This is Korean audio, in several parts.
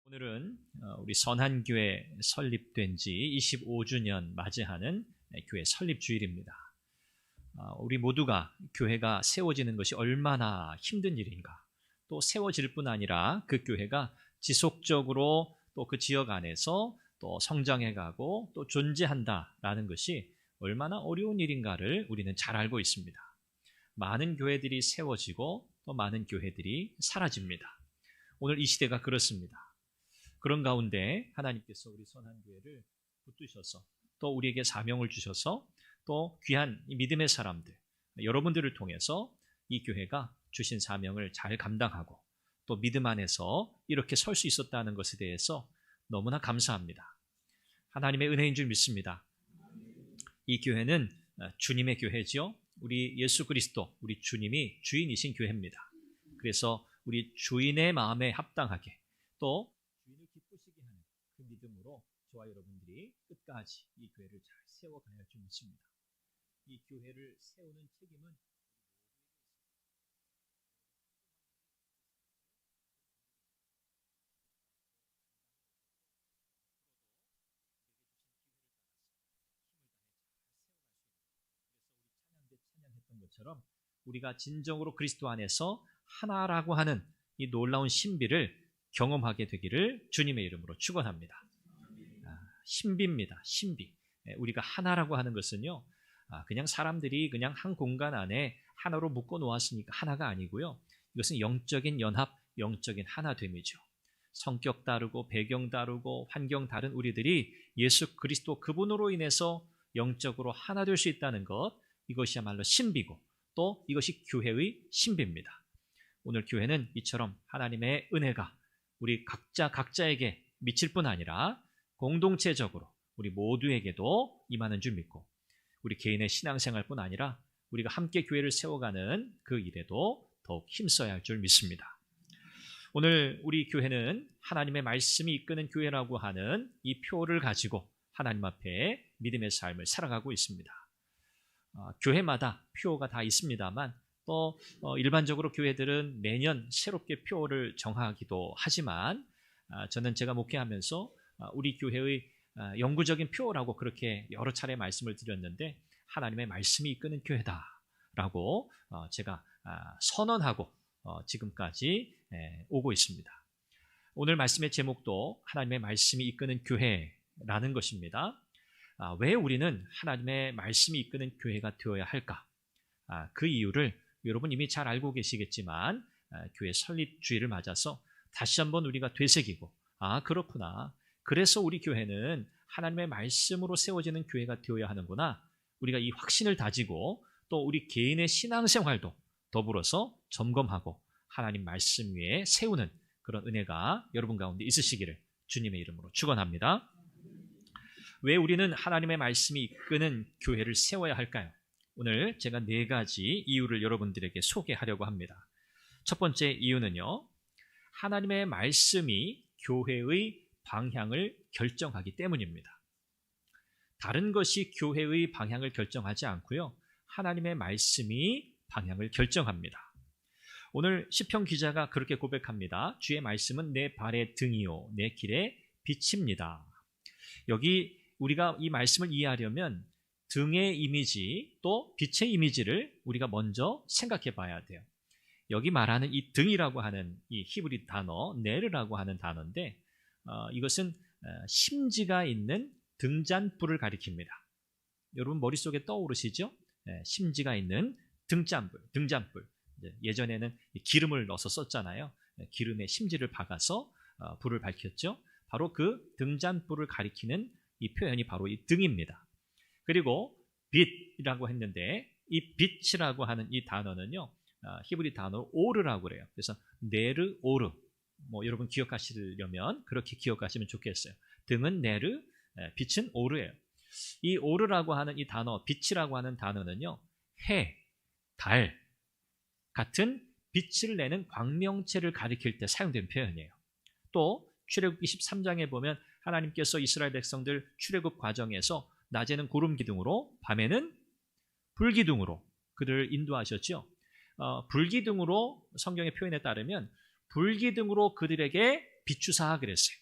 오늘은 우리 선한교회 설립된 지 25주년 맞이하는 교회 설립주일입니다. 우리 모두가 교회가 세워지는 것이 얼마나 힘든 일인가, 또 세워질 뿐 아니라 그 교회가 지속적으로 또 그 지역 안에서 또 성장해가고 또 존재한다라는 것이 얼마나 어려운 일인가를 우리는 잘 알고 있습니다. 많은 교회들이 세워지고 또 많은 교회들이 사라집니다. 오늘 이 시대가 그렇습니다. 그런 가운데 하나님께서 우리 선한교회를 붙드셔서 또 우리에게 사명을 주셔서 또 귀한 이 믿음의 사람들, 여러분들을 통해서 이 교회가 주신 사명을 잘 감당하고 또 믿음 안에서 이렇게 설 수 있었다는 것에 대해서 너무나 감사합니다. 하나님의 은혜인 줄 믿습니다. 이 교회는 주님의 교회지요. 우리 예수 그리스도, 우리 주님이 주인이신 교회입니다. 그래서 우리 주인의 마음에 합당하게 또 주인을 기쁘시게 하는 그 믿음으로 저와 여러분들이 끝까지 이 교회를 잘 세워가야 할 줄 믿습니다. 이 교회를 세우는 책임은 찬양했던 것처럼 우리가 진정으로 그리스도 안에서 하나라고 하는 이 놀라운 신비를 경험하게 되기를 주님의 이름으로 축원합니다. 신비입니다. 신비. 우리가 하나라고 하는 것은요, 그냥 사람들이 그냥 한 공간 안에 하나로 묶어 놓았으니까 하나가 아니고요. 이것은 영적인 연합, 영적인 하나됨이죠. 성격 다르고 배경 다르고 환경 다른 우리들이 예수 그리스도 그분으로 인해서 영적으로 하나 될 수 있다는 것, 이것이야말로 신비고 또 이것이 교회의 신비입니다. 오늘 교회는 이처럼 하나님의 은혜가 우리 각자에게 미칠 뿐 아니라 공동체적으로 우리 모두에게도 임하는 줄 믿고 우리 개인의 신앙생활뿐 아니라 우리가 함께 교회를 세워가는 그 일에도 더욱 힘써야 할 줄 믿습니다. 오늘 우리 교회는 하나님의 말씀이 이끄는 교회라고 하는 이 표를 가지고 하나님 앞에 믿음의 삶을 살아가고 있습니다. 교회마다 표가 다 있습니다만 또 일반적으로 교회들은 매년 새롭게 표를 정하기도 하지만 저는 제가 목회하면서 우리 교회의 영구적인 표라고 그렇게 여러 차례 말씀을 드렸는데 하나님의 말씀이 이끄는 교회다라고 제가 선언하고 지금까지 오고 있습니다. 오늘 말씀의 제목도 하나님의 말씀이 이끄는 교회라는 것입니다. 왜 우리는 하나님의 말씀이 이끄는 교회가 되어야 할까? 그 이유를 여러분 이미 잘 알고 계시겠지만 교회 설립주일을 맞아서 다시 한번 우리가 되새기고 그렇구나. 그래서 우리 교회는 하나님의 말씀으로 세워지는 교회가 되어야 하는구나. 우리가 이 확신을 다지고 또 우리 개인의 신앙생활도 더불어서 점검하고 하나님 말씀 위에 세우는 그런 은혜가 여러분 가운데 있으시기를 주님의 이름으로 축원합니다. 왜 우리는 하나님의 말씀이 이끄는 교회를 세워야 할까요? 오늘 제가 4가지 이유를 여러분들에게 소개하려고 합니다. 첫 번째 이유는요, 하나님의 말씀이 교회의 방향을 결정하기 때문입니다. 다른 것이 교회의 방향을 결정하지 않고요, 하나님의 말씀이 방향을 결정합니다. 오늘 시편 기자가 그렇게 고백합니다. 주의 말씀은 내 발의 등이요 내 길의 빛입니다. 여기 우리가 이 말씀을 이해하려면 등의 이미지 또 빛의 이미지를 우리가 먼저 생각해 봐야 돼요. 여기 말하는 이 등이라고 하는 이 히브리 단어 네르라고 하는 단어인데 이것은 심지가 있는 등잔불을 가리킵니다. 여러분 머릿속에 떠오르시죠? 심지가 있는 등잔불. 예전에는 기름을 넣어서 썼잖아요. 기름에 심지를 박아서 불을 밝혔죠. 바로 그 등잔불을 가리키는 이 표현이 바로 이 등입니다. 그리고 빛이라고 했는데 이 빛이라고 하는 이 단어는요, 히브리 단어로 오르라고 그래요. 그래서 네르 오르, 여러분 기억하시려면 그렇게 기억하시면 좋겠어요. 등은 네르, 빛은 오르예요. 이 오르라고 하는 이 단어, 빛이라고 하는 단어는요, 해, 달 같은 빛을 내는 광명체를 가리킬 때 사용된 표현이에요. 또 출애굽기 13장에 보면 하나님께서 이스라엘 백성들 출애굽 과정에서 낮에는 구름 기둥으로 밤에는 불 기둥으로 그들을 인도하셨죠. 불 기둥으로 성경의 표현에 따르면 불기둥으로 그들에게 비추사 그랬어요.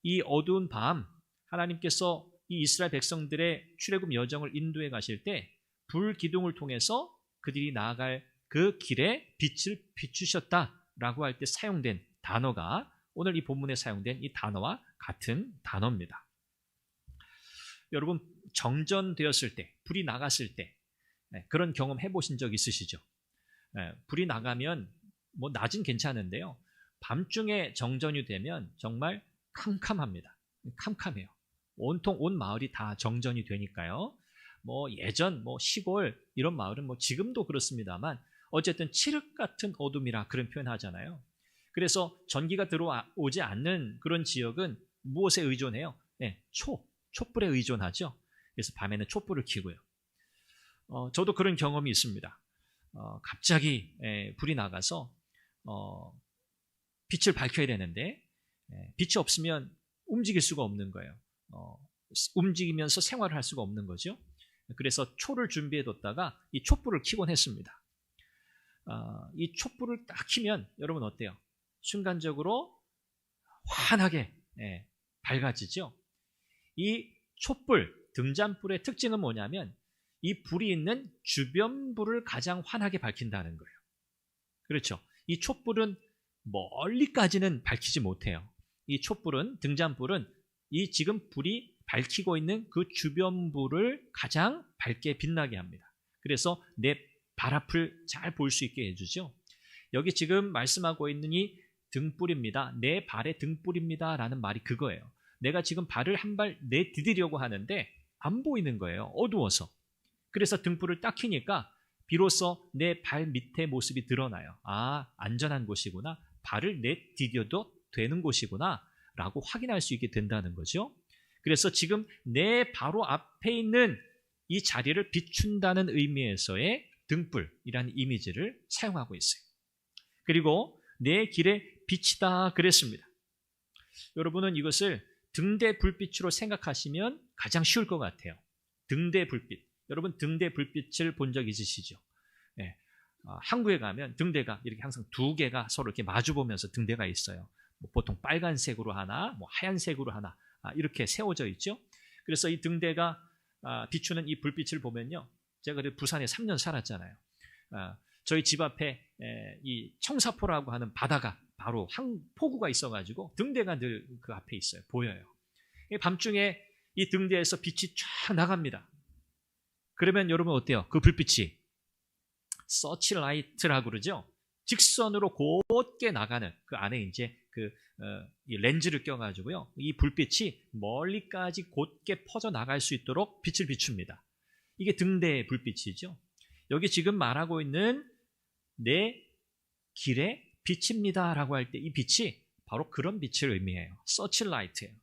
이 어두운 밤 하나님께서 이 이스라엘 백성들의 출애굽 여정을 인도해 가실 때 불기둥을 통해서 그들이 나아갈 그 길에 빛을 비추셨다라고 할 때 사용된 단어가 오늘 이 본문에 사용된 이 단어와 같은 단어입니다. 여러분 정전되었을 때, 불이 나갔을 때 그런 경험 해보신 적 있으시죠? 불이 나가면 뭐 낮은 괜찮은데요. 밤중에 정전이 되면 정말 캄캄합니다. 캄캄해요. 온통 온 마을이 다 정전이 되니까요. 뭐 예전 뭐 시골 이런 마을은 뭐 지금도 그렇습니다만 어쨌든 칠흑 같은 어둠이라 그런 표현하잖아요. 그래서 전기가 들어오지 않는 그런 지역은 무엇에 의존해요? 촛불에 의존하죠. 그래서 밤에는 촛불을 켜고요. 저도 그런 경험이 있습니다. 갑자기 불이 나가서 빛을 밝혀야 되는데 빛이 없으면 움직일 수가 없는 거예요. 움직이면서 생활을 할 수가 없는 거죠. 그래서 초를 준비해뒀다가 이 촛불을 켜곤 했습니다. 이 촛불을 딱 켜면 여러분 어때요? 순간적으로 환하게 밝아지죠. 이 촛불, 등잔불의 특징은 뭐냐면 이 불이 있는 주변부를 가장 환하게 밝힌다는 거예요. 그렇죠. 이 촛불은 멀리까지는 밝히지 못해요. 이 촛불은, 등잔불은 이 지금 불이 밝히고 있는 그 주변부를 가장 밝게 빛나게 합니다. 그래서 내 발 앞을 잘 볼 수 있게 해주죠. 여기 지금 말씀하고 있는 이 등불입니다. 내 발의 등불입니다 라는 말이 그거예요. 내가 지금 발을 한 발 내디디려고 하는데 안 보이는 거예요. 어두워서. 그래서 등불을 딱 켜니까 비로소 내 발 밑에 모습이 드러나요. 아, 안전한 곳이구나. 발을 내디뎌도 되는 곳이구나 라고 확인할 수 있게 된다는 거죠. 그래서 지금 내 바로 앞에 있는 이 자리를 비춘다는 의미에서의 등불이라는 이미지를 사용하고 있어요. 그리고 내 길에 빛이다 그랬습니다. 여러분은 이것을 등대 불빛으로 생각하시면 가장 쉬울 것 같아요. 등대 불빛. 여러분 등대 불빛을 본 적 있으시죠? 네. 한국에 가면 등대가 이렇게 항상 두 개가 서로 이렇게 마주보면서 등대가 있어요. 뭐 보통 빨간색으로 하나, 뭐 하얀색으로 하나 이렇게 세워져 있죠. 그래서 이 등대가 비추는 이 불빛을 보면요. 제가 부산에 3년 살았잖아요. 저희 집 앞에 이 청사포라고 하는 바다가 바로 폭우가 있어가지고 등대가 늘 그 앞에 있어요. 보여요. 밤중에 이 등대에서 빛이 쫙 나갑니다. 그러면 여러분 어때요? 그 불빛이 서치라이트라고 그러죠. 직선으로 곧게 나가는 그 안에 이제 이 렌즈를 껴가지고요. 이 불빛이 멀리까지 곧게 퍼져 나갈 수 있도록 빛을 비춥니다. 이게 등대의 불빛이죠. 여기 지금 말하고 있는 내 길의 빛입니다라고 할 때 이 빛이 바로 그런 빛을 의미해요. 서치라이트예요.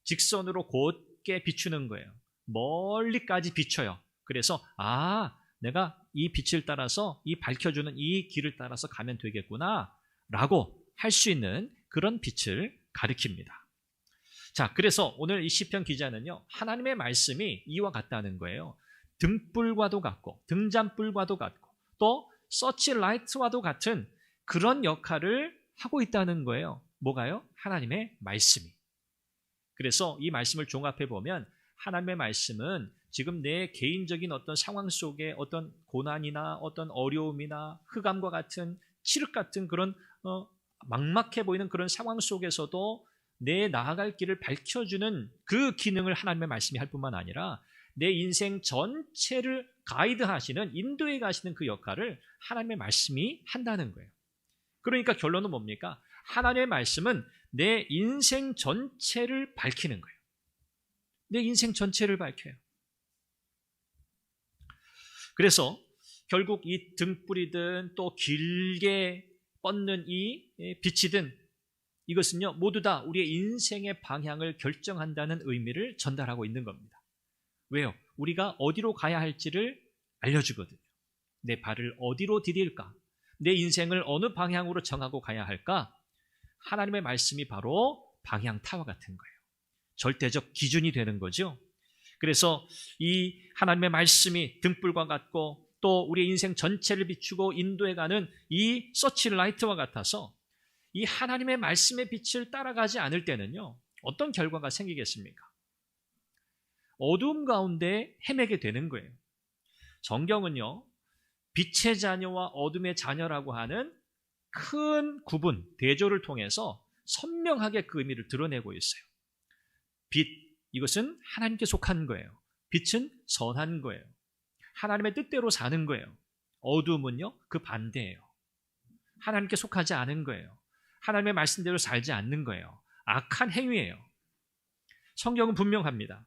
직선으로 곧게 비추는 거예요. 멀리까지 비춰요. 그래서 내가 이 빛을 따라서 이 밝혀주는 이 길을 따라서 가면 되겠구나 라고 할 수 있는 그런 빛을 가리킵니다. 자, 그래서 오늘 이 시편 기자는요, 하나님의 말씀이 이와 같다는 거예요. 등불과도 같고 등잔불과도 같고 또 서치라이트와도 같은 그런 역할을 하고 있다는 거예요. 뭐가요? 하나님의 말씀이. 그래서 이 말씀을 종합해 보면 하나님의 말씀은 지금 내 개인적인 어떤 상황 속에 어떤 고난이나 어떤 어려움이나 흑암과 같은 칠흑 같은 그런 막막해 보이는 그런 상황 속에서도 내 나아갈 길을 밝혀주는 그 기능을 하나님의 말씀이 할 뿐만 아니라 내 인생 전체를 가이드하시는, 인도해 가시는 그 역할을 하나님의 말씀이 한다는 거예요. 그러니까 결론은 뭡니까? 하나님의 말씀은 내 인생 전체를 밝히는 거예요. 내 인생 전체를 밝혀요. 그래서 결국 이 등불이든 또 길게 뻗는 이 빛이든 이것은요, 모두 다 우리의 인생의 방향을 결정한다는 의미를 전달하고 있는 겁니다. 왜요? 우리가 어디로 가야 할지를 알려주거든요. 내 발을 어디로 디딜까? 내 인생을 어느 방향으로 정하고 가야 할까? 하나님의 말씀이 바로 방향타와 같은 거예요. 절대적 기준이 되는 거죠. 그래서 이 하나님의 말씀이 등불과 같고 또 우리의 인생 전체를 비추고 인도해가는 이 서치라이트와 같아서 이 하나님의 말씀의 빛을 따라가지 않을 때는요, 어떤 결과가 생기겠습니까? 어두움 가운데 헤매게 되는 거예요. 성경은요, 빛의 자녀와 어둠의 자녀라고 하는 큰 구분, 대조를 통해서 선명하게 그 의미를 드러내고 있어요. 빛, 이것은 하나님께 속한 거예요. 빛은 선한 거예요. 하나님의 뜻대로 사는 거예요. 어둠은요, 그 반대예요. 하나님께 속하지 않은 거예요. 하나님의 말씀대로 살지 않는 거예요. 악한 행위예요. 성경은 분명합니다.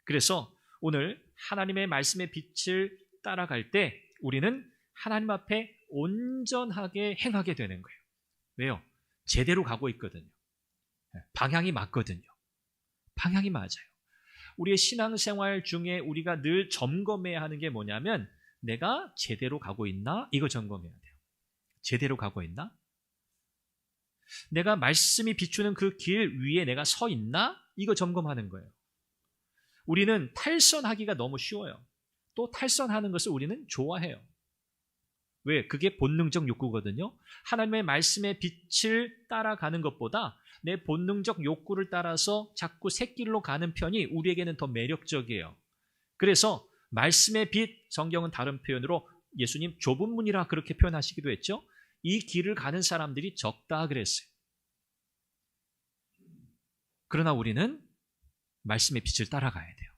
그래서 오늘 하나님의 말씀의 빛을 따라갈 때 우리는 하나님 앞에 온전하게 행하게 되는 거예요. 왜요? 제대로 가고 있거든요. 방향이 맞거든요. 방향이 맞아요. 우리의 신앙생활 중에 우리가 늘 점검해야 하는 게 뭐냐면 내가 제대로 가고 있나? 이거 점검해야 돼요. 제대로 가고 있나? 내가 말씀이 비추는 그 길 위에 내가 서 있나? 이거 점검하는 거예요. 우리는 탈선하기가 너무 쉬워요. 또 탈선하는 것을 우리는 좋아해요. 왜? 그게 본능적 욕구거든요. 하나님의 말씀의 빛을 따라가는 것보다 내 본능적 욕구를 따라서 자꾸 새길로 가는 편이 우리에게는 더 매력적이에요. 그래서 말씀의 빛, 성경은 다른 표현으로 예수님 좁은 문이라 그렇게 표현하시기도 했죠. 이 길을 가는 사람들이 적다 그랬어요. 그러나 우리는 말씀의 빛을 따라가야 돼요.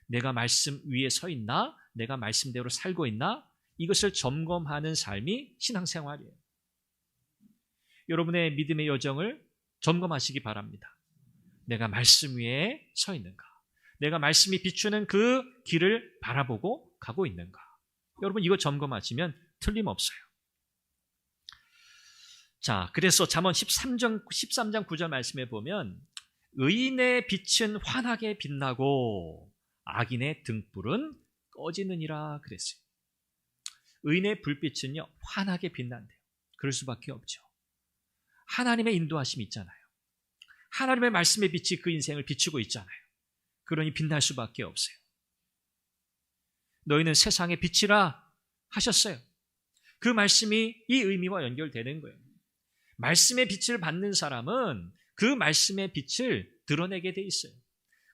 내가 말씀 위에 서 있나? 내가 말씀대로 살고 있나? 이것을 점검하는 삶이 신앙생활이에요. 여러분의 믿음의 여정을 점검하시기 바랍니다. 내가 말씀 위에 서 있는가? 내가 말씀이 비추는 그 길을 바라보고 가고 있는가? 여러분 이거 점검하시면 틀림없어요. 자, 그래서 잠언 13장 9절 말씀에 보면 의인의 빛은 환하게 빛나고 악인의 등불은 꺼지느니라 그랬어요. 의인의 불빛은요 환하게 빛난대요. 그럴 수밖에 없죠. 하나님의 인도하심이 있잖아요. 하나님의 말씀의 빛이 그 인생을 비추고 있잖아요. 그러니 빛날 수밖에 없어요. 너희는 세상의 빛이라 하셨어요. 그 말씀이 이 의미와 연결되는 거예요. 말씀의 빛을 받는 사람은 그 말씀의 빛을 드러내게 돼 있어요.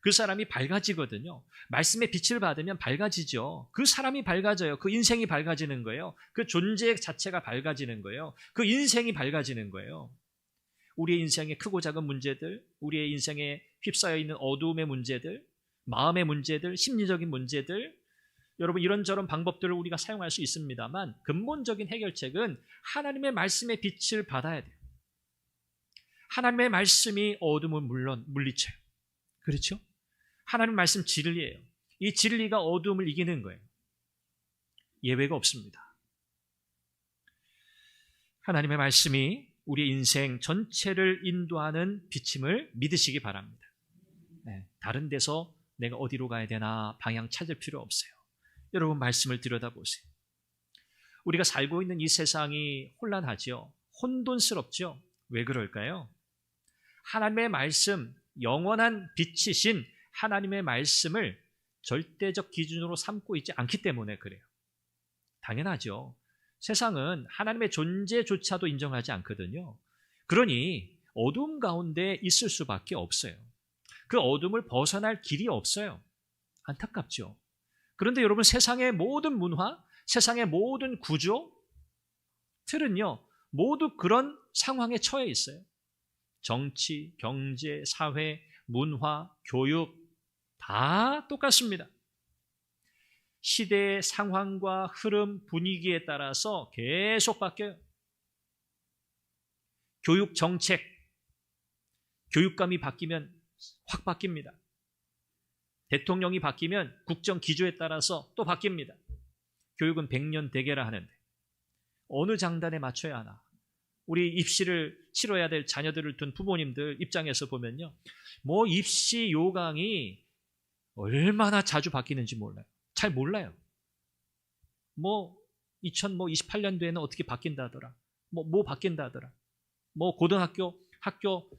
그 사람이 밝아지거든요. 말씀의 빛을 받으면 밝아지죠. 그 사람이 밝아져요. 그 인생이 밝아지는 거예요. 그 존재 자체가 밝아지는 거예요. 그 인생이 밝아지는 거예요. 우리의 인생의 크고 작은 문제들, 우리의 인생에 휩싸여 있는 어두움의 문제들, 마음의 문제들, 심리적인 문제들, 여러분 이런저런 방법들을 우리가 사용할 수 있습니다만 근본적인 해결책은 하나님의 말씀의 빛을 받아야 돼요. 하나님의 말씀이 어둠을 물리쳐요. 그렇죠? 하나님 말씀 진리예요. 이 진리가 어둠을 이기는 거예요. 예외가 없습니다. 하나님의 말씀이 우리 인생 전체를 인도하는 빛임을 믿으시기 바랍니다. 다른 데서 내가 어디로 가야 되나 방향 찾을 필요 없어요. 여러분 말씀을 들여다보세요. 우리가 살고 있는 이 세상이 혼란하죠. 혼돈스럽죠. 왜 그럴까요? 하나님의 말씀, 영원한 빛이신 하나님의 말씀을 절대적 기준으로 삼고 있지 않기 때문에 그래요. 당연하죠. 세상은 하나님의 존재조차도 인정하지 않거든요. 그러니 어둠 가운데 있을 수밖에 없어요. 그 어둠을 벗어날 길이 없어요. 안타깝죠. 그런데 여러분 세상의 모든 문화, 세상의 모든 구조, 틀은요 모두 그런 상황에 처해 있어요. 정치, 경제, 사회, 문화, 교육 다 똑같습니다. 시대의 상황과 흐름, 분위기에 따라서 계속 바뀌어요. 교육 정책, 교육감이 바뀌면 확 바뀝니다. 대통령이 바뀌면 국정 기조에 따라서 또 바뀝니다. 교육은 100년 대계라 하는데 어느 장단에 맞춰야 하나? 우리 입시를 치러야 될 자녀들을 둔 부모님들 입장에서 보면요. 뭐 입시 요강이 얼마나 자주 바뀌는지 몰라요. 잘 몰라요. 뭐 2028년도에는 어떻게 바뀐다더라. 뭐 바뀐다더라. 뭐 고등학교 학교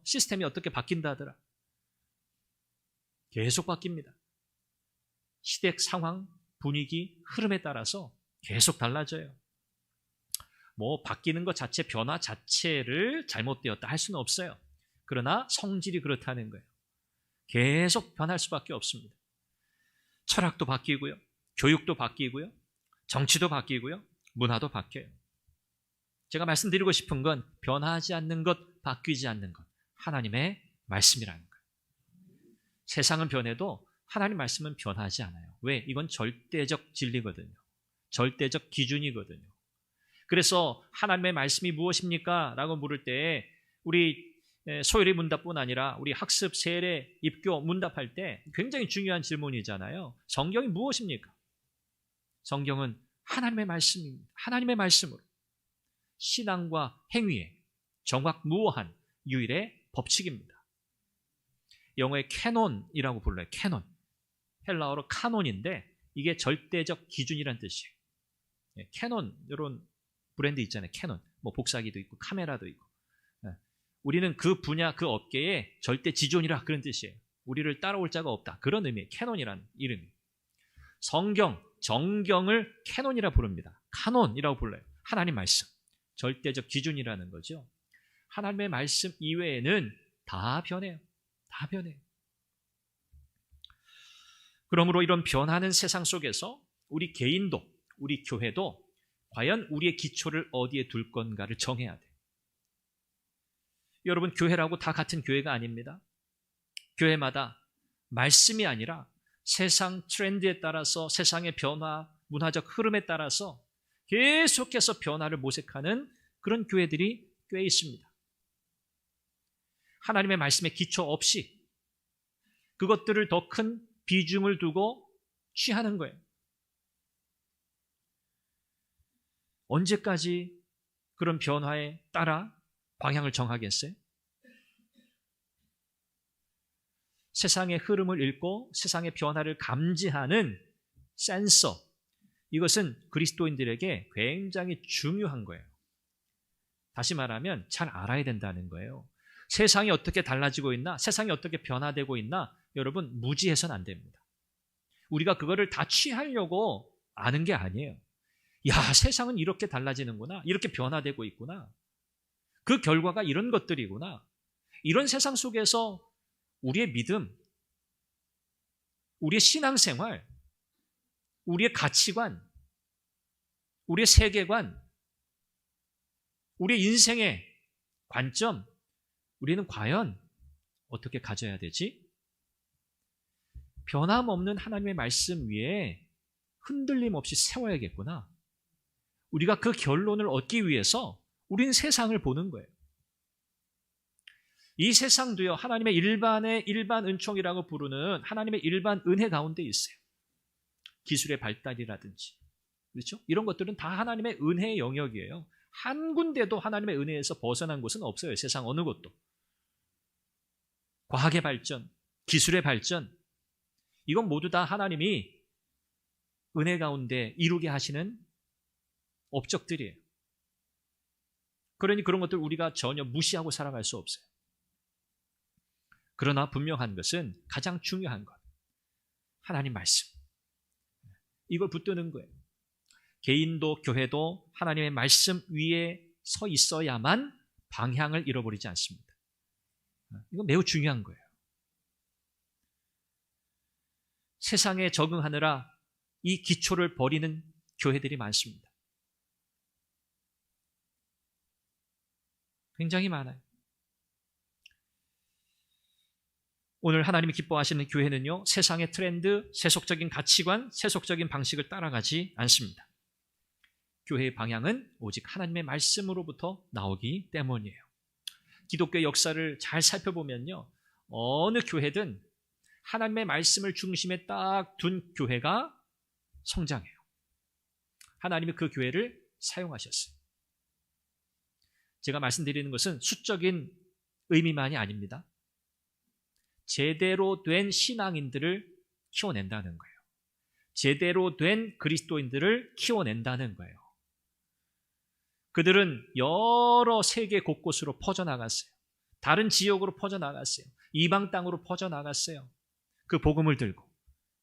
시스템이 어떻게 바뀐다더라. 계속 바뀝니다. 시대 상황, 분위기, 흐름에 따라서 계속 달라져요. 뭐 바뀌는 것 자체, 변화 자체를 잘못되었다 할 수는 없어요. 그러나 성질이 그렇다는 거예요. 계속 변할 수밖에 없습니다. 철학도 바뀌고요. 교육도 바뀌고요. 정치도 바뀌고요. 문화도 바뀌어요. 제가 말씀드리고 싶은 건 변하지 않는 것, 바뀌지 않는 것, 하나님의 말씀이라는 거예요. 세상은 변해도 하나님 말씀은 변하지 않아요. 왜? 이건 절대적 진리거든요. 절대적 기준이거든요. 그래서 하나님의 말씀이 무엇입니까? 라고 물을 때 우리 소요리 문답뿐 아니라 우리 학습, 세례, 입교 문답할 때 굉장히 중요한 질문이잖아요. 성경이 무엇입니까? 성경은 하나님의 말씀입니다. 하나님의 말씀으로 신앙과 행위의 정확무오한 유일의 법칙입니다. 영어의 캐논이라고 불러요. 캐논. 헬라어로 카논인데 이게 절대적 기준이란 뜻이에요. 캐논, 이런 브랜드 있잖아요. 캐논. 뭐 복사기도 있고 카메라도 있고. 우리는 그 분야, 그 업계의 절대 지존이라 그런 뜻이에요. 우리를 따라올 자가 없다. 그런 의미의 캐논이라는 이름이에요. 성경, 정경을 캐논이라 부릅니다. 카논이라고 불러요. 하나님 말씀. 절대적 기준이라는 거죠. 하나님의 말씀 이외에는 다 변해요. 다 변해요. 그러므로 이런 변하는 세상 속에서 우리 개인도, 우리 교회도 과연 우리의 기초를 어디에 둘 건가를 정해야 돼요. 여러분, 교회라고 다 같은 교회가 아닙니다. 교회마다 말씀이 아니라 세상 트렌드에 따라서 세상의 변화, 문화적 흐름에 따라서 계속해서 변화를 모색하는 그런 교회들이 꽤 있습니다. 하나님의 말씀에 기초 없이 그것들을 더 큰 비중을 두고 취하는 거예요. 언제까지 그런 변화에 따라 방향을 정하겠어요? 세상의 흐름을 읽고 세상의 변화를 감지하는 센서, 이것은 그리스도인들에게 굉장히 중요한 거예요. 다시 말하면 잘 알아야 된다는 거예요. 세상이 어떻게 달라지고 있나, 세상이 어떻게 변화되고 있나, 여러분 무지해서는 안 됩니다. 우리가 그거를 다 취하려고 아는 게 아니에요. 야, 세상은 이렇게 달라지는구나, 이렇게 변화되고 있구나, 그 결과가 이런 것들이구나. 이런 세상 속에서 우리의 믿음, 우리의 신앙생활, 우리의 가치관, 우리의 세계관, 우리의 인생의 관점, 우리는 과연 어떻게 가져야 되지? 변함없는 하나님의 말씀 위에 흔들림 없이 세워야겠구나. 우리가 그 결론을 얻기 위해서 우리는 세상을 보는 거예요. 이 세상도요, 하나님의 일반 은총이라고 부르는 하나님의 일반 은혜 가운데 있어요. 기술의 발달이라든지, 그렇죠? 이런 것들은 다 하나님의 은혜의 영역이에요. 한 군데도 하나님의 은혜에서 벗어난 곳은 없어요. 세상 어느 곳도. 과학의 발전, 기술의 발전, 이건 모두 다 하나님이 은혜 가운데 이루게 하시는 업적들이에요. 그러니 그런 것들 우리가 전혀 무시하고 살아갈 수 없어요. 그러나 분명한 것은, 가장 중요한 것, 하나님 말씀, 이걸 붙드는 거예요. 개인도 교회도 하나님의 말씀 위에 서 있어야만 방향을 잃어버리지 않습니다. 이건 매우 중요한 거예요. 세상에 적응하느라 이 기초를 버리는 교회들이 많습니다. 굉장히 많아요. 오늘 하나님이 기뻐하시는 교회는요, 세상의 트렌드, 세속적인 가치관, 세속적인 방식을 따라가지 않습니다. 교회의 방향은 오직 하나님의 말씀으로부터 나오기 때문이에요. 기독교의 역사를 잘 살펴보면요, 어느 교회든 하나님의 말씀을 중심에 딱 둔 교회가 성장해요. 하나님이 그 교회를 사용하셨어요. 제가 말씀드리는 것은 수적인 의미만이 아닙니다. 제대로 된 신앙인들을 키워낸다는 거예요. 제대로 된 그리스도인들을 키워낸다는 거예요. 그들은 여러 세계 곳곳으로 퍼져나갔어요. 다른 지역으로 퍼져나갔어요. 이방 땅으로 퍼져나갔어요. 그 복음을 들고,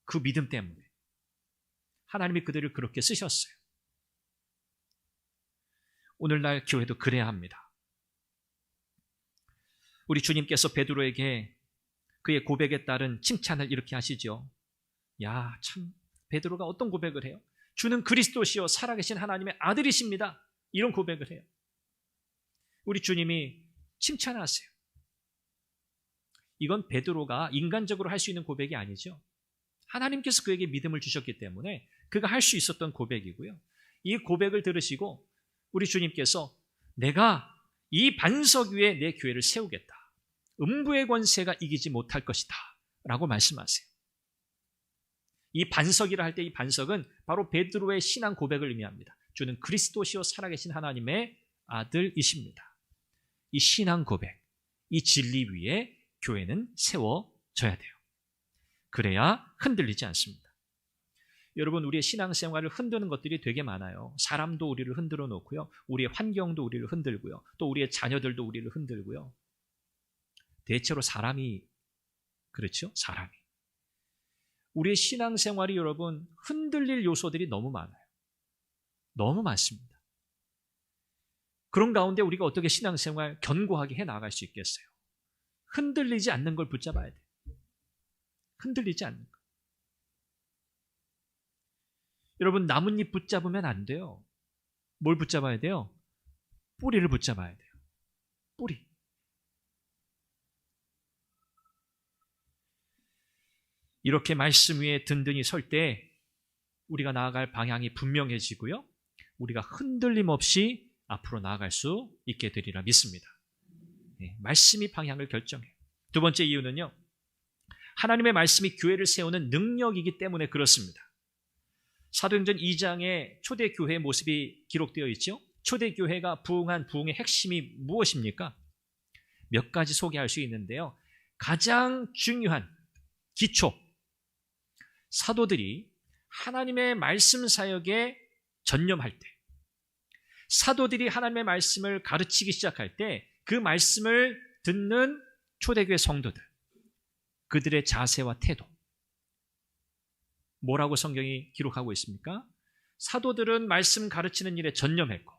그 믿음 때문에. 하나님이 그들을 그렇게 쓰셨어요. 오늘날 교회도 그래야 합니다. 우리 주님께서 베드로에게 그의 고백에 따른 칭찬을 이렇게 하시죠. 야, 참 베드로가 어떤 고백을 해요? 주는 그리스도시요 살아계신 하나님의 아들이십니다. 이런 고백을 해요. 우리 주님이 칭찬하세요. 이건 베드로가 인간적으로 할 수 있는 고백이 아니죠. 하나님께서 그에게 믿음을 주셨기 때문에 그가 할 수 있었던 고백이고요. 이 고백을 들으시고 우리 주님께서 내가 이 반석 위에 내 교회를 세우겠다. 음부의 권세가 이기지 못할 것이다 라고 말씀하세요. 이 반석이라 할 때 이 반석은 바로 베드로의 신앙 고백을 의미합니다. 주는 그리스도시요 살아계신 하나님의 아들이십니다. 이 신앙 고백, 이 진리 위에 교회는 세워져야 돼요. 그래야 흔들리지 않습니다. 여러분, 우리의 신앙생활을 흔드는 것들이 되게 많아요. 사람도 우리를 흔들어 놓고요. 우리의 환경도 우리를 흔들고요. 또 우리의 자녀들도 우리를 흔들고요. 대체로 사람이 그렇죠? 사람이. 우리의 신앙생활이 여러분 흔들릴 요소들이 너무 많아요. 너무 많습니다. 그런 가운데 우리가 어떻게 신앙생활 견고하게 해나갈 수 있겠어요? 흔들리지 않는 걸 붙잡아야 돼요. 흔들리지 않는 거. 여러분, 나뭇잎 붙잡으면 안 돼요. 뭘 붙잡아야 돼요? 뿌리를 붙잡아야 돼요. 뿌리. 이렇게 말씀 위에 든든히 설 때 우리가 나아갈 방향이 분명해지고요. 우리가 흔들림 없이 앞으로 나아갈 수 있게 되리라 믿습니다. 네, 말씀이 방향을 결정해요. 두 번째 이유는요. 하나님의 말씀이 교회를 세우는 능력이기 때문에 그렇습니다. 사도행전 2장에 초대교회의 모습이 기록되어 있죠. 초대교회가 부흥한 부흥의 핵심이 무엇입니까? 몇 가지 소개할 수 있는데요. 가장 중요한 기초, 사도들이 하나님의 말씀 사역에 전념할 때, 사도들이 하나님의 말씀을 가르치기 시작할 때 그 말씀을 듣는 초대교회 성도들, 그들의 자세와 태도, 뭐라고 성경이 기록하고 있습니까? 사도들은 말씀 가르치는 일에 전념했고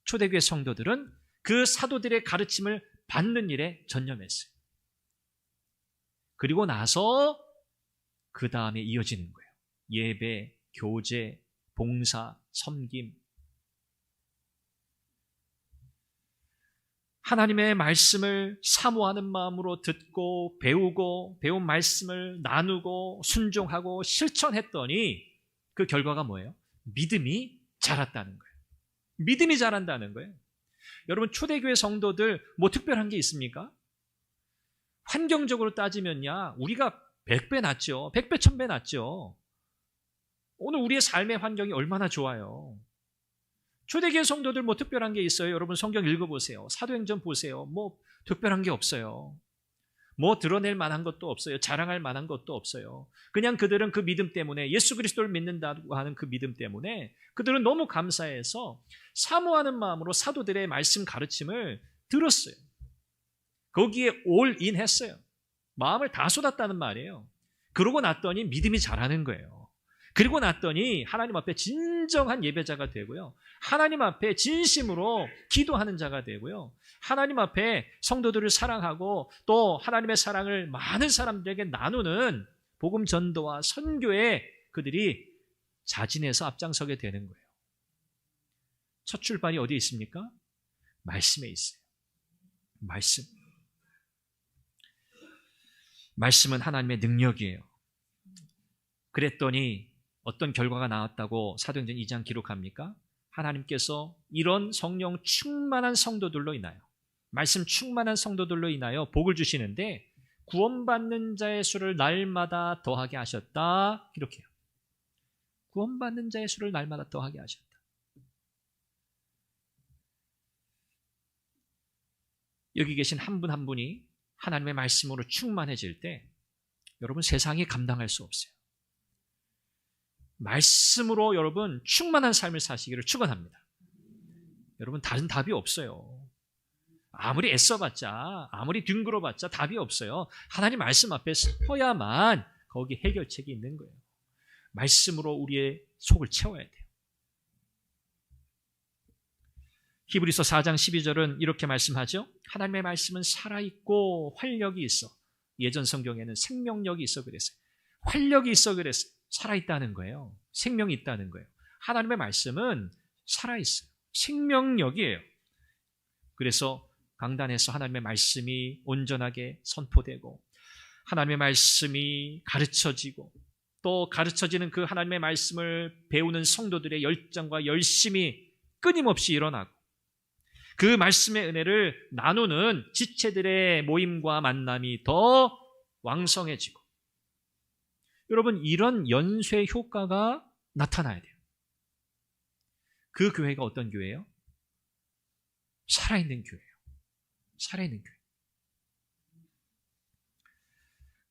초대교회 성도들은 그 사도들의 가르침을 받는 일에 전념했어요. 그리고 나서 그 다음에 이어지는 거예요. 예배, 교제, 봉사, 섬김. 하나님의 말씀을 사모하는 마음으로 듣고 배우고 배운 말씀을 나누고 순종하고 실천했더니 그 결과가 뭐예요? 믿음이 자랐다는 거예요. 믿음이 자란다는 거예요. 여러분, 초대교회 성도들 뭐 특별한 게 있습니까? 환경적으로 따지면야 우리가 100배 낫죠. 100배, 1000배 낫죠. 오늘 우리의 삶의 환경이 얼마나 좋아요. 초대교회 성도들 뭐 특별한 게 있어요? 여러분 성경 읽어보세요. 사도행전 보세요. 뭐 특별한 게 없어요. 뭐 드러낼 만한 것도 없어요. 자랑할 만한 것도 없어요. 그냥 그들은 그 믿음 때문에, 예수 그리스도를 믿는다고 하는 그 믿음 때문에 그들은 너무 감사해서 사모하는 마음으로 사도들의 말씀 가르침을 들었어요. 거기에 올인했어요. 마음을 다 쏟았다는 말이에요. 그러고 났더니 믿음이 자라는 거예요. 그리고 났더니 하나님 앞에 진정한 예배자가 되고요. 하나님 앞에 진심으로 기도하는 자가 되고요. 하나님 앞에 성도들을 사랑하고 또 하나님의 사랑을 많은 사람들에게 나누는 복음 전도와 선교에 그들이 자진해서 앞장서게 되는 거예요. 첫 출발이 어디에 있습니까? 말씀에 있어요. 말씀. 말씀은 하나님의 능력이에요. 그랬더니 어떤 결과가 나왔다고 사도행전 2장 기록합니까? 하나님께서 이런 성령 충만한 성도들로 인하여, 말씀 충만한 성도들로 인하여 복을 주시는데 구원받는 자의 수를 날마다 더하게 하셨다. 기록해요. 구원받는 자의 수를 날마다 더하게 하셨다. 여기 계신 한 분 한 분이 하나님의 말씀으로 충만해질 때 여러분 세상이 감당할 수 없어요. 말씀으로 여러분 충만한 삶을 사시기를 축원합니다. 여러분 다른 답이 없어요. 아무리 애써봤자, 아무리 뒹굴어봤자 답이 없어요. 하나님 말씀 앞에 서야만 거기 해결책이 있는 거예요. 말씀으로 우리의 속을 채워야 돼요. 히브리서 4장 12절은 이렇게 말씀하죠. 하나님의 말씀은 살아있고 활력이 있어. 예전 성경에는 생명력이 있어 그랬어요. 활력이 있어 그랬어요. 살아있다는 거예요. 생명이 있다는 거예요. 하나님의 말씀은 살아있어요. 생명력이에요. 그래서 강단에서 하나님의 말씀이 온전하게 선포되고 하나님의 말씀이 가르쳐지고 또 가르쳐지는 그 하나님의 말씀을 배우는 성도들의 열정과 열심이 끊임없이 일어나고 그 말씀의 은혜를 나누는 지체들의 모임과 만남이 더 왕성해지고 여러분 이런 연쇄 효과가 나타나야 돼요. 그 교회가 어떤 교회예요? 살아있는 교회예요. 살아있는 교회.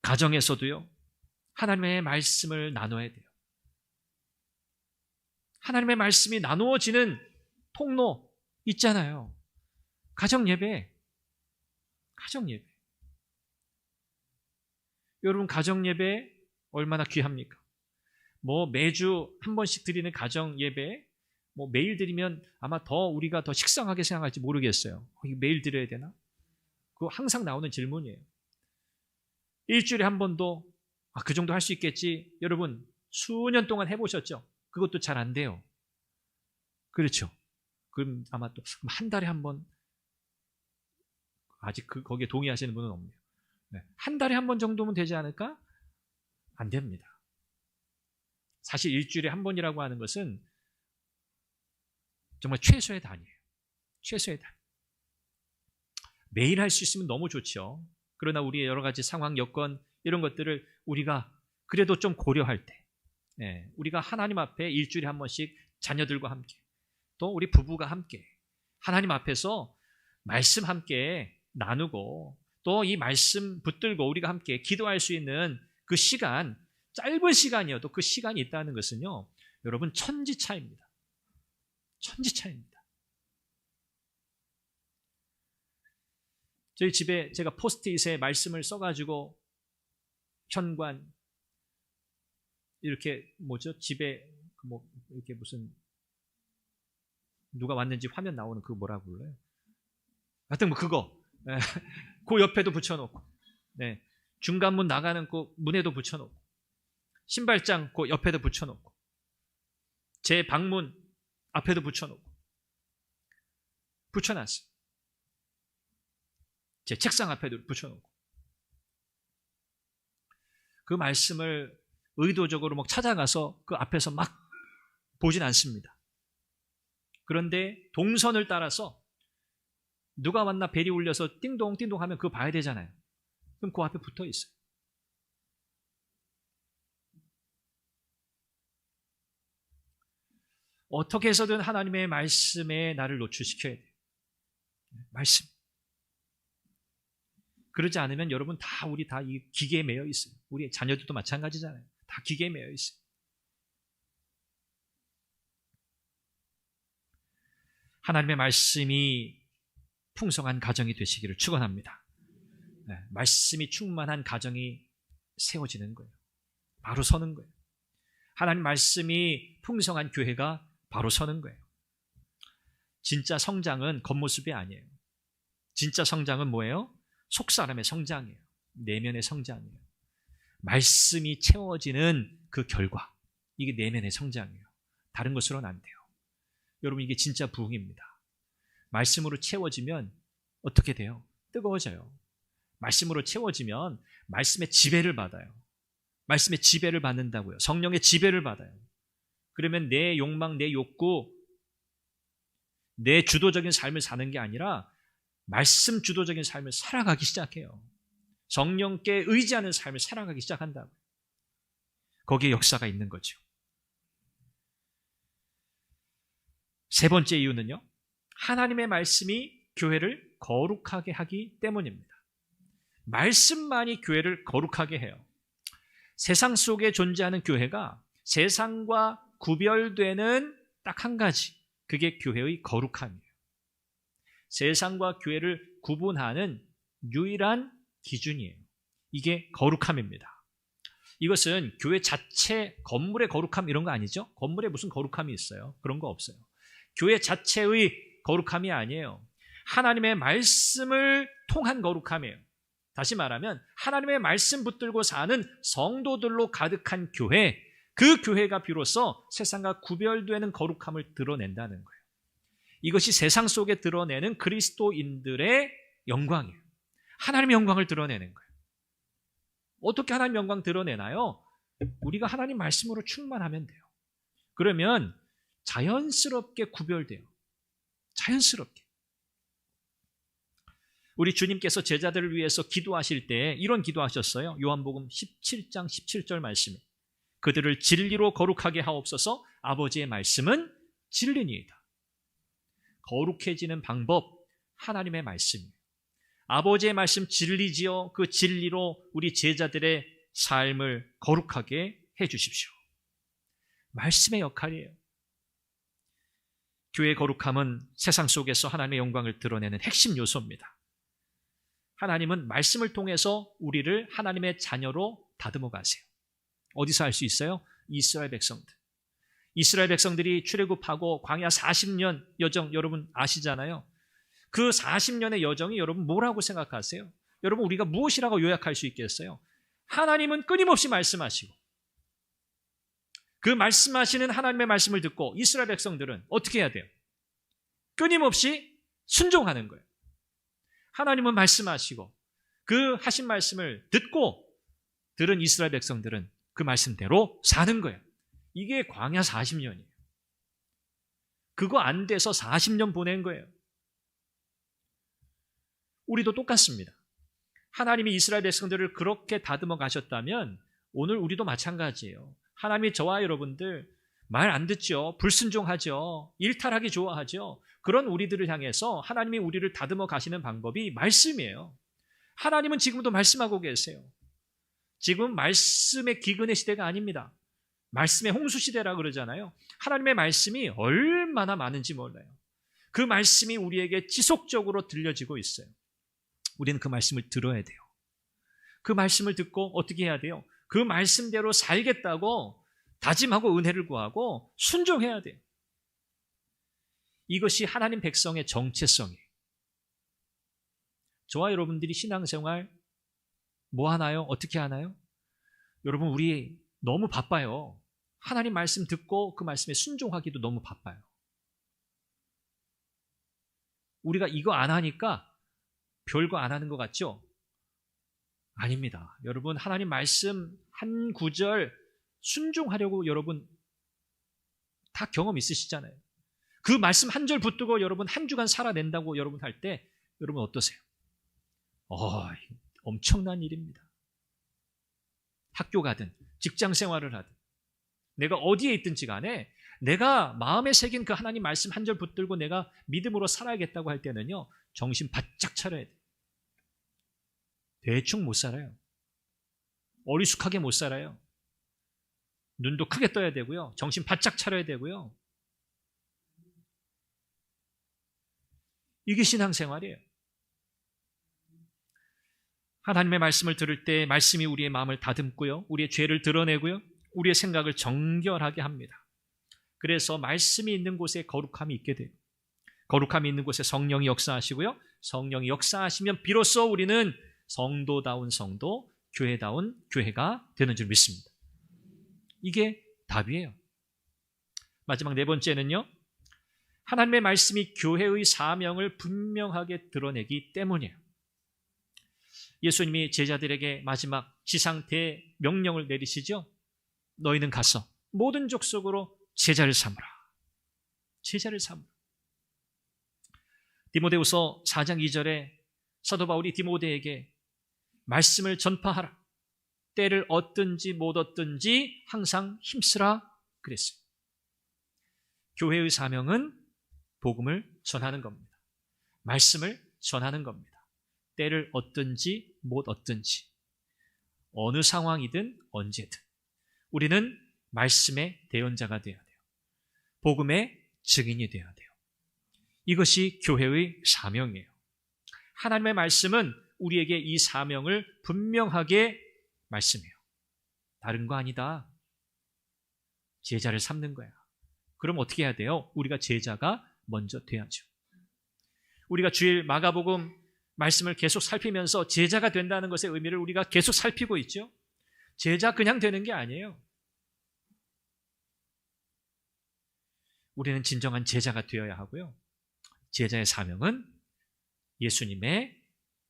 가정에서도요. 하나님의 말씀을 나눠야 돼요. 하나님의 말씀이 나누어지는 통로 있잖아요. 가정 예배. 가정 예배. 여러분 가정 예배 얼마나 귀합니까? 뭐 매주 한 번씩 드리는 가정 예배 뭐 매일 드리면 아마 더 우리가 더 식상하게 생각할지 모르겠어요. 매일 드려야 되나? 그거 항상 나오는 질문이에요. 일주일에 한 번도 그 정도 할 수 있겠지. 여러분 수년 동안 해보셨죠? 그것도 잘 안 돼요. 그렇죠? 그럼 아마 또 한 달에 한 번 아직 거기에 동의하시는 분은 없네요. 네. 한 달에 한 번 정도면 되지 않을까? 안 됩니다. 사실 일주일에 한 번이라고 하는 것은 정말 최소의 단위예요. 최소의 단위. 매일 할 수 있으면 너무 좋죠. 그러나 우리의 여러 가지 상황, 여건 이런 것들을 우리가 그래도 좀 고려할 때 우리가 하나님 앞에 일주일에 한 번씩 자녀들과 함께 또 우리 부부가 함께 하나님 앞에서 말씀 함께 나누고 또 이 말씀 붙들고 우리가 함께 기도할 수 있는 그 시간, 짧은 시간이어도 그 시간이 있다는 것은요, 여러분 천지차입니다. 천지차입니다. 저희 집에 제가 포스트잇에 말씀을 써가지고 현관 이렇게 집에 뭐 이렇게 무슨 누가 왔는지 화면 나오는 그거 뭐라고 불러요? 하여튼 뭐 그거 그 옆에도 붙여놓고 중간문 나가는 그 문에도 붙여놓고 신발장 그 옆에도 붙여놓고 제 방문 앞에도 붙여놨어요. 제 책상 앞에도 붙여놓고 그 말씀을 의도적으로 막 찾아가서 그 앞에서 막 보진 않습니다. 그런데 동선을 따라서 누가 왔나 벨이 울려서 띵동 띵동 하면 그거 봐야 되잖아요. 그럼 그 앞에 붙어 있어요. 어떻게 해서든 하나님의 말씀에 나를 노출시켜야 돼요. 말씀. 그러지 않으면 여러분 우리 다 이 기계에 매여 있어요. 우리 자녀들도 마찬가지잖아요. 다 기계에 매여 있어요. 하나님의 말씀이 풍성한 가정이 되시기를 축원합니다. 말씀이 충만한 가정이 세워지는 거예요. 바로 서는 거예요. 하나님 말씀이 풍성한 교회가 바로 서는 거예요. 진짜 성장은 겉모습이 아니에요. 진짜 성장은 뭐예요? 속사람의 성장이에요. 내면의 성장이에요. 말씀이 채워지는 그 결과, 이게 내면의 성장이에요. 다른 것으로는 안 돼요. 여러분 이게 진짜 부흥입니다. 말씀으로 채워지면 어떻게 돼요? 뜨거워져요. 말씀으로 채워지면 말씀의 지배를 받아요. 말씀의 지배를 받는다고요. 성령의 지배를 받아요. 그러면 내 욕망, 내 욕구, 내 주도적인 삶을 사는 게 아니라 말씀 주도적인 삶을 살아가기 시작해요. 성령께 의지하는 삶을 살아가기 시작한다고요. 거기에 역사가 있는 거죠. 세 번째 이유는요, 하나님의 말씀이 교회를 거룩하게 하기 때문입니다. 말씀만이 교회를 거룩하게 해요. 세상 속에 존재하는 교회가 세상과 구별되는 딱 한 가지, 그게 교회의 거룩함이에요. 세상과 교회를 구분하는 유일한 기준이에요. 이게 거룩함입니다. 이것은 교회 자체 건물의 거룩함 이런 거 아니죠? 건물에 무슨 거룩함이 있어요? 그런 거 없어요. 교회 자체의 거룩함이 아니에요. 하나님의 말씀을 통한 거룩함이에요. 다시 말하면 하나님의 말씀 붙들고 사는 성도들로 가득한 교회, 그 교회가 비로소 세상과 구별되는 거룩함을 드러낸다는 거예요. 이것이 세상 속에 드러내는 그리스도인들의 영광이에요. 하나님의 영광을 드러내는 거예요. 어떻게 하나님의 영광 드러내나요? 우리가 하나님 말씀으로 충만하면 돼요. 그러면 자연스럽게 구별돼요. 자연스럽게. 우리 주님께서 제자들을 위해서 기도하실 때 이런 기도하셨어요. 요한복음 17장 17절 말씀에 그들을 진리로 거룩하게 하옵소서. 아버지의 말씀은 진리니이다. 거룩해지는 방법, 하나님의 말씀이에요. 아버지의 말씀 진리지요. 그 진리로 우리 제자들의 삶을 거룩하게 해주십시오. 말씀의 역할이에요. 교회의 거룩함은 세상 속에서 하나님의 영광을 드러내는 핵심 요소입니다. 하나님은 말씀을 통해서 우리를 하나님의 자녀로 다듬어 가세요. 어디서 할 수 있어요? 이스라엘 백성들. 이스라엘 백성들이 출애굽하고 광야 40년 여정 여러분 아시잖아요. 그 40년의 여정이 여러분 뭐라고 생각하세요? 여러분 우리가 무엇이라고 요약할 수 있겠어요? 하나님은 끊임없이 말씀하시고 그 말씀하시는 하나님의 말씀을 듣고 이스라엘 백성들은 어떻게 해야 돼요? 끊임없이 순종하는 거예요. 하나님은 말씀하시고 그 하신 말씀을 듣고 들은 이스라엘 백성들은 그 말씀대로 사는 거예요. 이게 광야 40년이에요. 그거 안 돼서 40년 보낸 거예요. 우리도 똑같습니다. 하나님이 이스라엘 백성들을 그렇게 다듬어 가셨다면 오늘 우리도 마찬가지예요. 하나님이 저와 여러분들 말 안 듣죠. 불순종하죠. 일탈하기 좋아하죠. 그런 우리들을 향해서 하나님이 우리를 다듬어 가시는 방법이 말씀이에요. 하나님은 지금도 말씀하고 계세요. 지금 말씀의 기근의 시대가 아닙니다. 말씀의 홍수 시대라 그러잖아요. 하나님의 말씀이 얼마나 많은지 몰라요. 그 말씀이 우리에게 지속적으로 들려지고 있어요. 우리는 그 말씀을 들어야 돼요. 그 말씀을 듣고 어떻게 해야 돼요? 그 말씀대로 살겠다고 다짐하고 은혜를 구하고 순종해야 돼요. 이것이 하나님 백성의 정체성이에요. 저와 여러분들이 신앙생활 뭐 하나요? 어떻게 하나요? 여러분 우리 너무 바빠요. 하나님 말씀 듣고 그 말씀에 순종하기도 너무 바빠요. 우리가 이거 안 하니까 별거 안 하는 것 같죠? 아닙니다. 여러분 하나님 말씀 한 구절 순종하려고 여러분 다 경험 있으시잖아요. 그 말씀 한 절 붙들고 여러분 한 주간 살아낸다고 여러분 할 때 여러분 어떠세요? 엄청난 일입니다. 학교 가든 직장 생활을 하든 내가 어디에 있든지 간에 내가 마음에 새긴 그 하나님 말씀 한 절 붙들고 내가 믿음으로 살아야겠다고 할 때는요 정신 바짝 차려야 돼요. 대충 못 살아요. 어리숙하게 못 살아요. 눈도 크게 떠야 되고요. 정신 바짝 차려야 되고요. 이게 신앙생활이에요. 하나님의 말씀을 들을 때 말씀이 우리의 마음을 다듬고요. 우리의 죄를 드러내고요. 우리의 생각을 정결하게 합니다. 그래서 말씀이 있는 곳에 거룩함이 있게 돼요. 거룩함이 있는 곳에 성령이 역사하시고요. 성령이 역사하시면 비로소 우리는 성도다운 성도, 교회다운 교회가 되는 줄 믿습니다. 이게 답이에요. 마지막 네 번째는요. 하나님의 말씀이 교회의 사명을 분명하게 드러내기 때문이에요. 예수님이 제자들에게 마지막 지상 대명령을 내리시죠. 너희는 가서 모든 족속으로 제자를 삼으라. 제자를 삼으라. 디모데후서 4장 2절에 사도 바울이 디모데에게 말씀을 전파하라. 때를 얻든지 못 얻든지 항상 힘쓰라 그랬어요. 교회의 사명은 복음을 전하는 겁니다. 말씀을 전하는 겁니다. 때를 얻든지 못 얻든지 어느 상황이든 언제든 우리는 말씀의 대언자가 되어야 돼요. 복음의 증인이 되어야 돼요. 이것이 교회의 사명이에요. 하나님의 말씀은 우리에게 이 사명을 분명하게 말씀해요. 다른 거 아니다. 제자를 삼는 거야. 그럼 어떻게 해야 돼요? 우리가 제자가 먼저 돼야죠. 우리가 주일 마가복음 말씀을 계속 살피면서 제자가 된다는 것의 의미를 우리가 계속 살피고 있죠. 제자 그냥 되는 게 아니에요. 우리는 진정한 제자가 되어야 하고요. 제자의 사명은 예수님의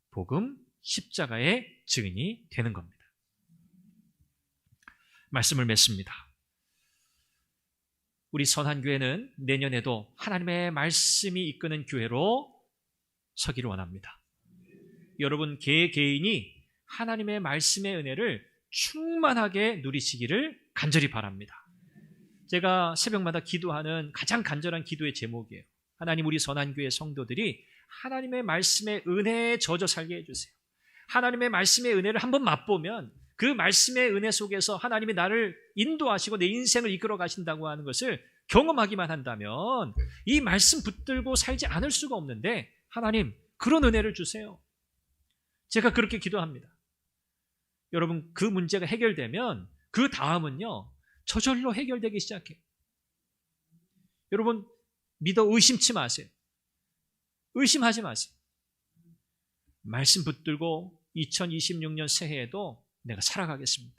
복음, 십자가의 증인이 되는 겁니다. 말씀을 맺습니다. 우리 선한교회는 내년에도 하나님의 말씀이 이끄는 교회로 서기를 원합니다. 여러분 개개인이 하나님의 말씀의 은혜를 충만하게 누리시기를 간절히 바랍니다. 제가 새벽마다 기도하는 가장 간절한 기도의 제목이에요. 하나님, 우리 선한교회 성도들이 하나님의 말씀의 은혜에 젖어 살게 해주세요. 하나님의 말씀의 은혜를 한번 맛보면 그 말씀의 은혜 속에서 하나님이 나를 인도하시고 내 인생을 이끌어 가신다고 하는 것을 경험하기만 한다면 이 말씀 붙들고 살지 않을 수가 없는데, 하나님 그런 은혜를 주세요. 제가 그렇게 기도합니다. 여러분, 그 문제가 해결되면 그 다음은요 저절로 해결되기 시작해요. 여러분 믿어 의심치 마세요. 의심하지 마세요. 말씀 붙들고 2026년 새해에도 내가 살아가겠습니다.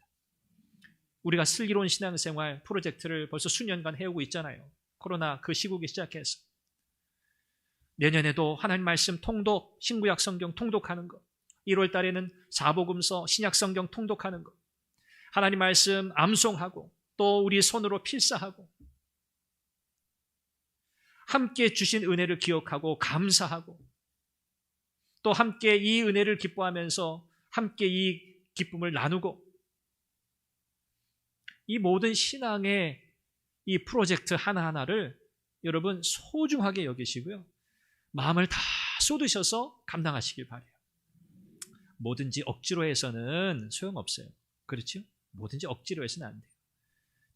우리가 슬기로운 신앙생활 프로젝트를 벌써 수년간 해오고 있잖아요. 코로나 그 시국이 시작해서 내년에도 하나님 말씀 통독, 신구약 성경 통독하는 것, 1월 달에는 사복음서, 신약 성경 통독하는 것, 하나님 말씀 암송하고 또 우리 손으로 필사하고 함께 주신 은혜를 기억하고 감사하고 또 함께 이 은혜를 기뻐하면서 함께 이 기쁨을 나누고, 이 모든 신앙의 이 프로젝트 하나하나를 여러분 소중하게 여기시고요, 마음을 다 쏟으셔서 감당하시길 바라요. 뭐든지 억지로 해서는 소용없어요. 그렇죠? 뭐든지 억지로 해서는 안 돼요.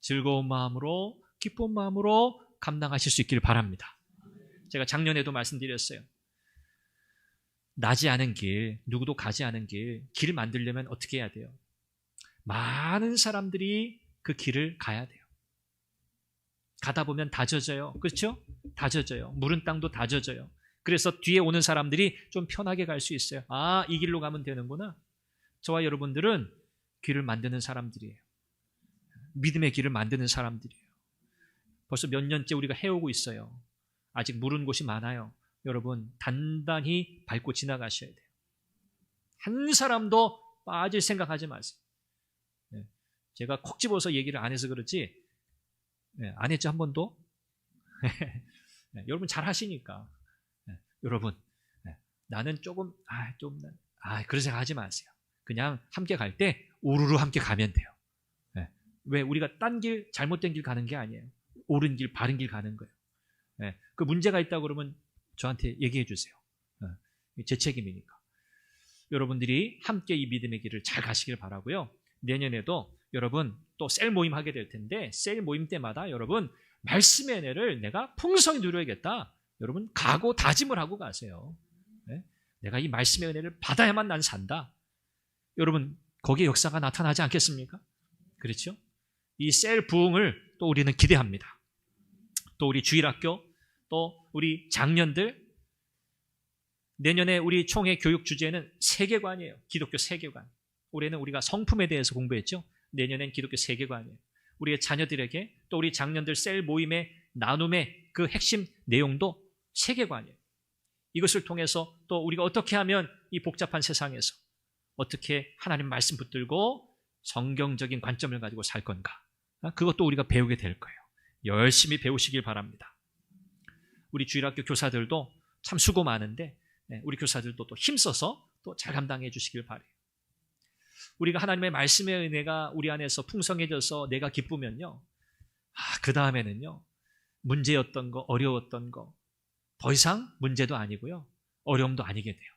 즐거운 마음으로, 기쁜 마음으로 감당하실 수 있기를 바랍니다. 제가 작년에도 말씀드렸어요. 나지 않은 길, 누구도 가지 않은 길 만들려면 어떻게 해야 돼요? 많은 사람들이 그 길을 가야 돼요. 가다 보면 다 젖어요. 그렇죠? 다 젖어요. 무른 땅도 다 젖어요. 그래서 뒤에 오는 사람들이 좀 편하게 갈 수 있어요. 아, 이 길로 가면 되는구나. 저와 여러분들은 길을 만드는 사람들이에요. 믿음의 길을 만드는 사람들이에요. 벌써 몇 년째 우리가 해오고 있어요. 아직 물은 곳이 많아요. 여러분 단단히 밟고 지나가셔야 돼요. 한 사람도 빠질 생각하지 마세요. 제가 콕 집어서 얘기를 안 해서 그렇지, 안 했죠, 한 번도? 여러분 잘 하시니까. 여러분, 나는 조금, 그런 생각 하지 마세요. 그냥 함께 갈 때 우르르 함께 가면 돼요. 왜 우리가 딴 길, 잘못된 길 가는 게 아니에요. 옳은 길, 바른 길 가는 거예요. 그 문제가 있다고 그러면 저한테 얘기해 주세요. 제 책임이니까. 여러분들이 함께 이 믿음의 길을 잘 가시길 바라고요. 내년에도 여러분 또 셀 모임 하게 될 텐데, 셀 모임 때마다 여러분 말씀의 은혜를 내가 풍성히 누려야겠다. 여러분 각오, 다짐을 하고 가세요. 내가 이 말씀의 은혜를 받아야만 난 산다. 여러분 거기에 역사가 나타나지 않겠습니까? 그렇죠? 이 셀 부흥을 또 우리는 기대합니다. 또 우리 주일학교, 또 우리 장년들, 내년에 우리 총회 교육 주제는 세계관이에요. 기독교 세계관. 올해는 우리가 성품에 대해서 공부했죠. 내년엔 기독교 세계관이에요. 우리의 자녀들에게, 또 우리 장년들 셀 모임의 나눔의 그 핵심 내용도 세계관이에요. 이것을 통해서 또 우리가 어떻게 하면 이 복잡한 세상에서 어떻게 하나님 말씀 붙들고 성경적인 관점을 가지고 살 건가, 그것도 우리가 배우게 될 거예요. 열심히 배우시길 바랍니다. 우리 주일학교 교사들도 참 수고 많은데 우리 교사들도 또 힘써서 또 잘 감당해 주시길 바라요. 우리가 하나님의 말씀의 은혜가 우리 안에서 풍성해져서 내가 기쁘면요, 그 다음에는요, 문제였던 거, 어려웠던 거 더 이상 문제도 아니고요, 어려움도 아니게 돼요.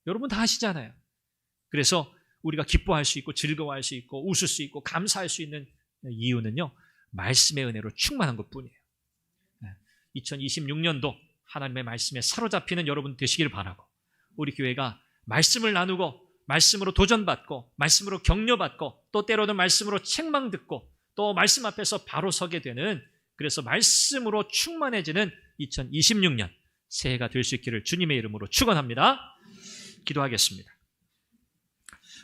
여러분 다 아시잖아요. 그래서 우리가 기뻐할 수 있고 즐거워할 수 있고 웃을 수 있고 감사할 수 있는 이유는요, 말씀의 은혜로 충만한 것뿐이에요. 2026년도 하나님의 말씀에 사로잡히는 여러분 되시길 바라고, 우리 교회가 말씀을 나누고 말씀으로 도전받고 말씀으로 격려받고 또 때로는 말씀으로 책망 듣고 또 말씀 앞에서 바로 서게 되는, 그래서 말씀으로 충만해지는 2026년 새해가 될 수 있기를 주님의 이름으로 축원합니다. 기도하겠습니다.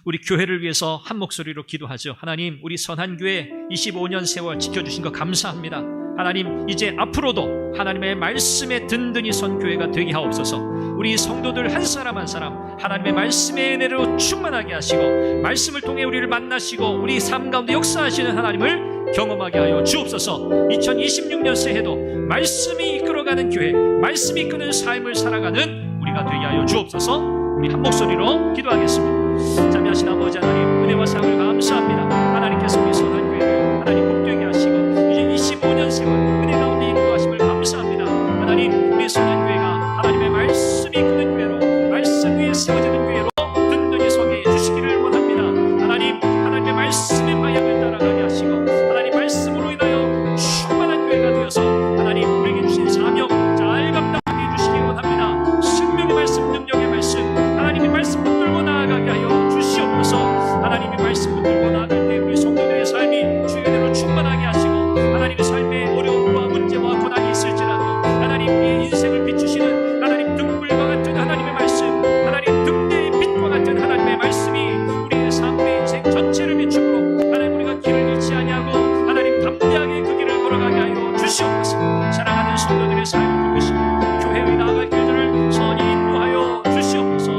우리 교회를 위해서 한 목소리로 기도하죠. 하나님, 우리 선한교회 25년 세월 지켜주신 것 감사합니다. 하나님, 이제 앞으로도 하나님의 말씀에 든든히 선 교회가 되게 하옵소서. 우리 성도들 한 사람 한 사람 하나님의 말씀의 은혜로 충만하게 하시고 말씀을 통해 우리를 만나시고 우리 삶 가운데 역사하시는 하나님을 경험하게 하여 주옵소서. 2026년 새해도 말씀이 이끌어가는 교회, 말씀이 이끄는 삶을 살아가는 우리가 되게 하여 주옵소서. 우리 한 목소리로 기도하겠습니다. 자비하신 아버지 하나님, 은혜와 사랑을 감사합니다. 하나님께서 우리 선한 교회를 하나님 복되게 하시고 이제 25년 세월 은혜 가운데 인도하심을 감사합니다. 하나님, 우리 선한 교회가 하나님의 말씀이 이끄는 교회로, 말씀 위에 세워지는 교회로 든든히 서게 해주시기를 원합니다. 하나님, 하나님의 말씀의 방향을 따라가게 하시고 하나님 말씀으로 인하여 충만한 교회가 되어서 하나님 우리에게 주신 사명 잘 감당하게 해주시기 원합니다. 생명의 말씀, 능력의 말씀, 하나님의 말씀 붙들고 나아가게 하여 주시옵소서. 하나님의 말씀 붙들고 나아갈 때 우리 성도들의 삶이 주의 은혜로 충만하게 하시고 하나님의 삶에 어려움과 문제와 고난이 있을지라도 하나님 우리의 인생을 비추시는 하나님 등불과 같은 하나님의 말씀, 하나님 등대의 빛과 같은 하나님의 말씀이 우리의 삶의 인생 전체를 비추고 하나님 우리가 길을 잃지 아니하고 하나님 담대하게 그 길을 걸어가게 하여 주시옵소서. 사랑하는 성도들의 삶을 이끄시고 교회의 나아갈 길들을 선히 인도하여 주시옵소서.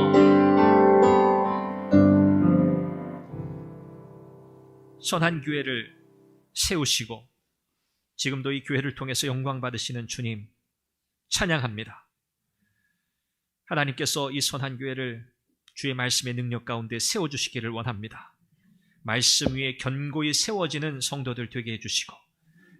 선한 교회를 세우시고 지금도 이 교회를 통해서 영광 받으시는 주님 찬양합니다. 하나님께서 이 선한 교회를 주의 말씀의 능력 가운데 세워주시기를 원합니다. 말씀 위에 견고히 세워지는 성도들 되게 해주시고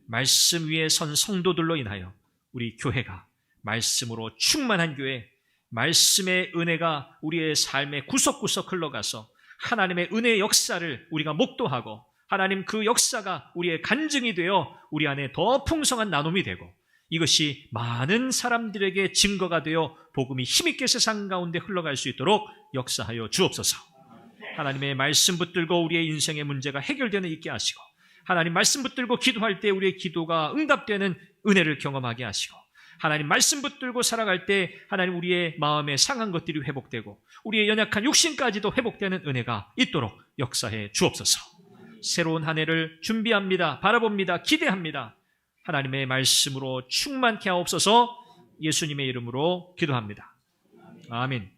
말씀 위에 선 성도들로 인하여 우리 교회가 말씀으로 충만한 교회, 말씀의 은혜가 우리의 삶의 구석구석 흘러가서 하나님의 은혜의 역사를 우리가 목도하고 하나님 그 역사가 우리의 간증이 되어 우리 안에 더 풍성한 나눔이 되고 이것이 많은 사람들에게 증거가 되어 복음이 힘있게 세상 가운데 흘러갈 수 있도록 역사하여 주옵소서. 하나님의 말씀 붙들고 우리의 인생의 문제가 해결되는 있게 하시고 하나님 말씀 붙들고 기도할 때 우리의 기도가 응답되는 은혜를 경험하게 하시고 하나님 말씀 붙들고 살아갈 때 하나님 우리의 마음에 상한 것들이 회복되고 우리의 연약한 육신까지도 회복되는 은혜가 있도록 역사해 주옵소서. 새로운 한 해를 준비합니다. 바라봅니다. 기대합니다. 하나님의 말씀으로 충만케 하옵소서. 예수님의 이름으로 기도합니다. 아멘.